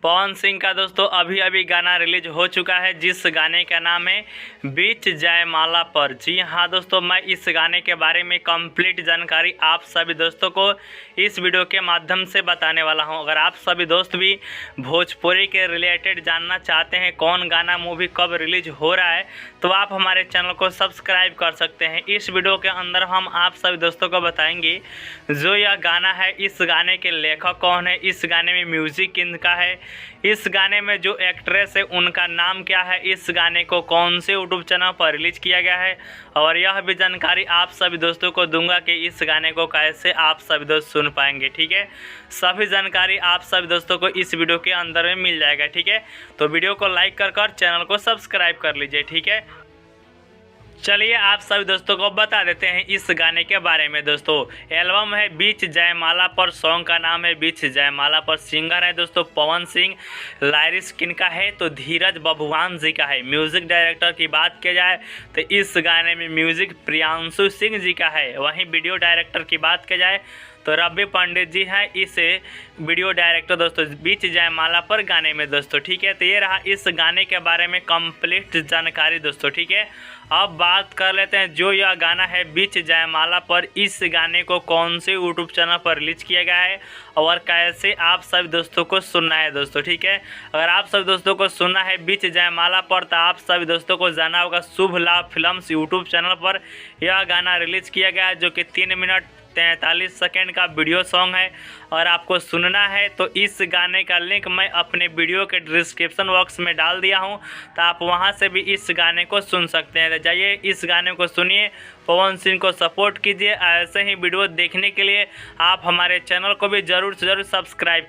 पवन सिंह का दोस्तों अभी अभी गाना रिलीज हो चुका है, जिस गाने का नाम है बीच जयमाला पर। जी हाँ दोस्तों, मैं इस गाने के बारे में कंप्लीट जानकारी आप सभी दोस्तों को इस वीडियो के माध्यम से बताने वाला हूं। अगर आप सभी दोस्त भी भोजपुरी के रिलेटेड जानना चाहते हैं कौन गाना मूवी कब रिलीज हो रहा है, तो आप हमारे चैनल को सब्सक्राइब कर सकते हैं। इस वीडियो के अंदर हम आप सभी दोस्तों को बताएंगे जो यह गाना है, इस गाने के लेखक कौन है, इस गाने में म्यूजिक किनका है, इस गाने में जो एक्ट्रेस है उनका नाम क्या है, इस गाने को कौन से यूट्यूब चैनल पर रिलीज किया गया है, और यह भी जानकारी आप सभी दोस्तों को दूंगा कि इस गाने को कैसे आप सभी दोस्त सुन पाएंगे। ठीक है, सभी जानकारी आप सभी दोस्तों को इस वीडियो के अंदर में मिल जाएगा। ठीक है, तो वीडियो को लाइक कर चैनल को सब्सक्राइब कर लीजिए। ठीक है, चलिए आप सभी दोस्तों को बता देते हैं इस गाने के बारे में। दोस्तों एल्बम है बीच जयमाला पर, सॉन्ग का नाम है बीच जयमाला पर, सिंगर है दोस्तों पवन सिंह, लाइरिक्स किनका है तो धीरज बभुआन जी का है। म्यूजिक डायरेक्टर की बात की जाए तो इस गाने में म्यूजिक प्रियांशु सिंह जी का है। वहीं वीडियो डायरेक्टर की बात की जाए तो रवि पंडित जी हैं इस वीडियो डायरेक्टर दोस्तों बीच जयमाला पर गाने में दोस्तों। ठीक है, तो ये रहा इस गाने के बारे में कंप्लीट जानकारी दोस्तों। ठीक है, अब बात कर लेते हैं जो यह गाना है बीच जयमाला पर, इस गाने को कौन से यूट्यूब चैनल पर रिलीज किया गया है और कैसे आप सभी दोस्तों को सुनना है दोस्तों। ठीक है, अगर आप सभी दोस्तों को सुनना है बीच जयमाला पर तो आप सभी दोस्तों को जाना होगा शुभ लाभ फिल्म्स यूट्यूब चैनल पर। यह गाना रिलीज किया गया है जो कि 3 मिनट 43 सेकेंड का वीडियो सॉन्ग है, और आपको सुनना है तो इस गाने का लिंक मैं अपने वीडियो के डिस्क्रिप्शन बॉक्स में डाल दिया हूं, तो आप वहां से भी इस गाने को सुन सकते हैं। तो जाइए इस गाने को सुनिए, पवन सिंह को सपोर्ट कीजिए। ऐसे ही वीडियो देखने के लिए आप हमारे चैनल को भी ज़रूर से ज़रूर सब्सक्राइब कीजिए।